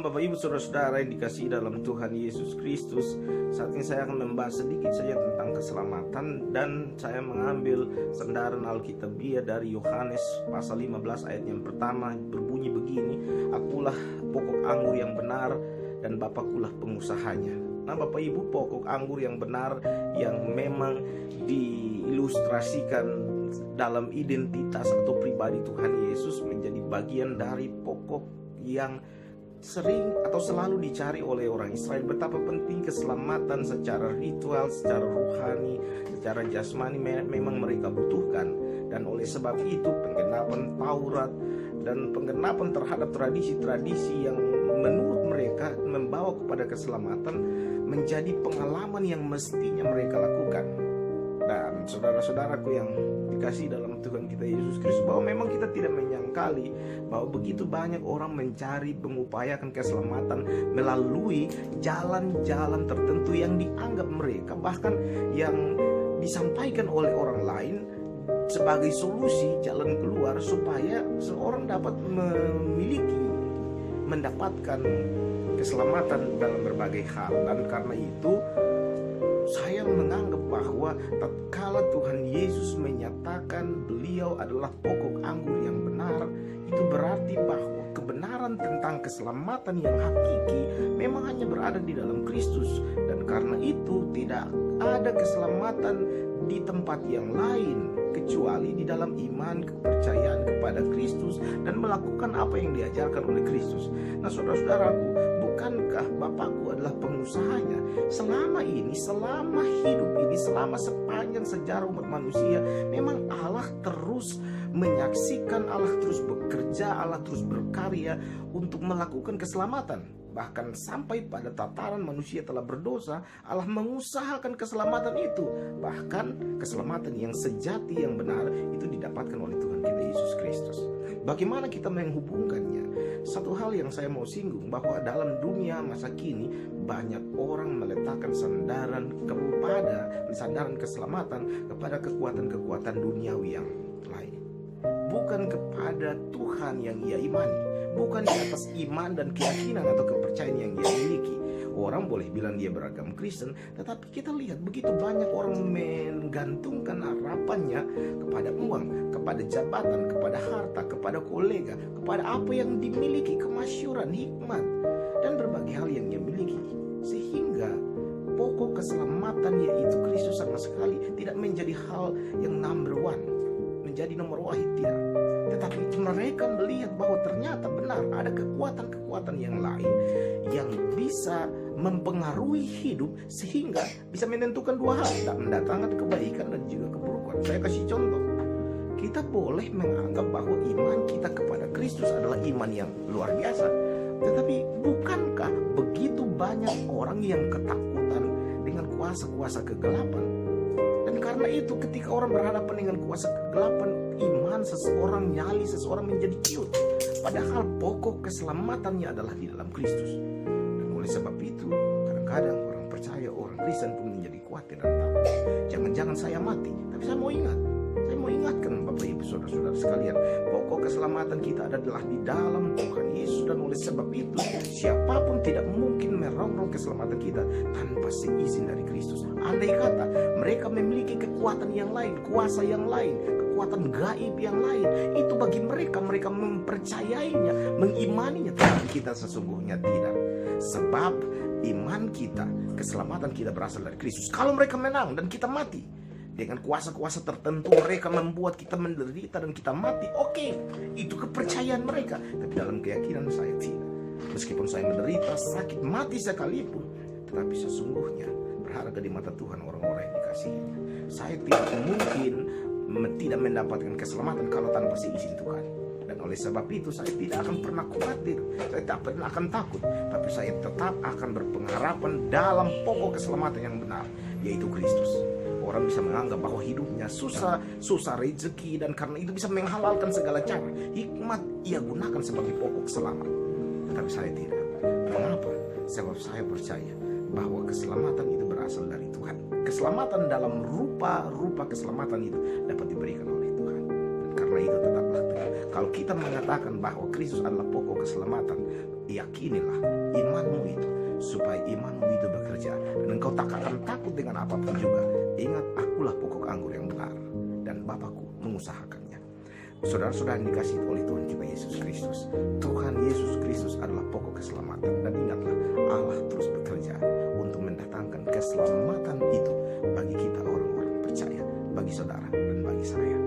Shalom Bapak Ibu Saudara-saudara yang dikasihi dalam Tuhan Yesus Kristus. Saat ini saya akan membahas sedikit saja tentang keselamatan, dan saya mengambil sandaran Alkitabiah dari Yohanes pasal 15 ayat yang pertama, berbunyi begini: Akulah pokok anggur yang benar dan Bapakkulah pengusahanya. Nah Bapak Ibu, pokok anggur yang benar yang memang diilustrasikan dalam identitas atau pribadi Tuhan Yesus menjadi bagian dari pokok yang sering atau selalu dicari oleh orang Israel. Betapa penting keselamatan secara ritual, secara rohani, secara jasmani memang mereka butuhkan. Dan oleh sebab itu penggenapan Taurat dan penggenapan terhadap tradisi-tradisi yang menurut mereka membawa kepada keselamatan menjadi pengalaman yang mestinya mereka lakukan. Dan saudara-saudaraku yang dikasih dalam Tuhan kita Yesus Kristus, bahwa memang kita tidak menyangkali bahwa begitu banyak orang mencari, mengupayakan keselamatan melalui jalan-jalan tertentu yang dianggap mereka, bahkan yang disampaikan oleh orang lain sebagai solusi, jalan keluar supaya seorang dapat mendapatkan keselamatan dalam berbagai hal. Dan karena itu saya menganggap bahwa tatkala Tuhan Yesus menyatakan beliau adalah pokok anggur yang benar, itu berarti bahwa kebenaran tentang keselamatan yang hakiki memang hanya berada di dalam Kristus. Dan karena itu tidak ada keselamatan di tempat yang lain kecuali di dalam iman, kepercayaan kepada Kristus dan melakukan apa yang diajarkan oleh Kristus. Nah saudara-saudaraku, bukankah Bapakku adalah pengusahanya? Selama ini, selama hidup ini, selama sepanjang sejarah umat manusia, memang Allah terus menyaksikan, Allah terus bekerja, Allah terus berkarya untuk melakukan keselamatan. Bahkan sampai pada tataran manusia telah berdosa, Allah mengusahakan keselamatan itu. Bahkan keselamatan yang sejati, yang benar, itu didapatkan oleh Tuhan kita Yesus Kristus. Bagaimana kita menghubungkannya? Satu hal yang saya mau singgung, bahwa dalam dunia masa kini banyak orang meletakkan sandaran keselamatan kepada kekuatan-kekuatan duniawi yang lain, bukan kepada Tuhan yang ia imani, bukan di atas iman dan keyakinan atau kepercayaan yang ia miliki. Orang boleh bilang dia beragam Kristen, tetapi kita lihat begitu banyak orang menggantungkan harapannya kepada uang, kepada jabatan, kepada harta, kepada kolega, kepada apa yang dimiliki, kemasyhuran, hikmat, dan berbagai hal yang ia miliki. Sehingga pokok keselamatan, yaitu Kristus, sama sekali tidak menjadi hal yang number one, menjadi nomor wahid, tidak. Tetapi mereka melihat bahwa ternyata benar ada kekuatan-kekuatan yang lain yang bisa mempengaruhi hidup sehingga bisa menentukan dua hal, mendatangkan kebaikan dan juga keburukan. Saya kasih contoh. Kita boleh menganggap bahwa iman kita kepada Kristus adalah iman yang luar biasa. Tetapi bukankah begitu banyak orang yang ketakutan dengan kuasa-kuasa kegelapan? Dan karena itu ketika orang berhadapan dengan kuasa kegelapan, iman seseorang, nyali seseorang menjadi ciut. Padahal pokok keselamatannya adalah di dalam Kristus. Dan oleh sebab itu kadang-kadang orang percaya, orang Kristen pun menjadi khawatir dan takut. Jangan-jangan saya mati. Tapi saya mau ingatkan Bapak Ibu Saudara-saudara sekalian, pokok keselamatan kita adalah di dalam Tuhan Yesus. Dan oleh sebab itu siapapun tidak mungkin merongrong keselamatan kita tanpa seizin dari Kristus. Andai kata mereka memiliki kekuatan yang lain, kuasa yang lain, kekuatan gaib yang lain, itu bagi mereka mempercayainya, mengimaninya. Tetapi kita sesungguhnya tidak. Sebab iman kita, keselamatan kita berasal dari Kristus. Kalau mereka menang dan kita mati dengan kuasa-kuasa tertentu, mereka membuat kita menderita dan kita mati, oke, itu kepercayaan mereka. Tapi dalam keyakinan saya tidak. Meskipun saya menderita, sakit, mati sekalipun, tetapi sesungguhnya berharga di mata Tuhan orang-orang yang dikasihinya. Saya tidak mungkin tidak mendapatkan keselamatan kalau tanpa seizin Tuhan. Dan oleh sebab itu saya tidak akan pernah khawatir, saya tidak pernah akan takut, tapi saya tetap akan berpengharapan dalam pokok keselamatan yang benar, yaitu Kristus. Orang bisa menganggap bahwa hidupnya susah rezeki, dan karena itu bisa menghalalkan segala cara. Hikmat ia gunakan sebagai pokok selamat. Tetapi saya tidak. Mengapa? Sebab saya percaya bahwa keselamatan itu berasal dari Tuhan. Keselamatan dalam rupa keselamatan itu dapat diberikan oleh Tuhan. Dan karena itu tetaplah teguh. Kalau kita mengatakan bahwa Kristus adalah pokok keselamatan, yakinilah imanmu itu, supaya imanmu itu bekerja, dan engkau tak akan takut dengan apapun juga. Ingat, akulah pokok anggur yang benar, dan Bapakku mengusahakannya. Saudara-saudara yang dikasihi oleh Tuhan kita Yesus Kristus, Tuhan Yesus Kristus adalah pokok keselamatan. Dan ingatlah, Allah terus bekerja untuk mendatangkan keselamatan itu bagi kita orang-orang percaya, bagi saudara dan bagi saya.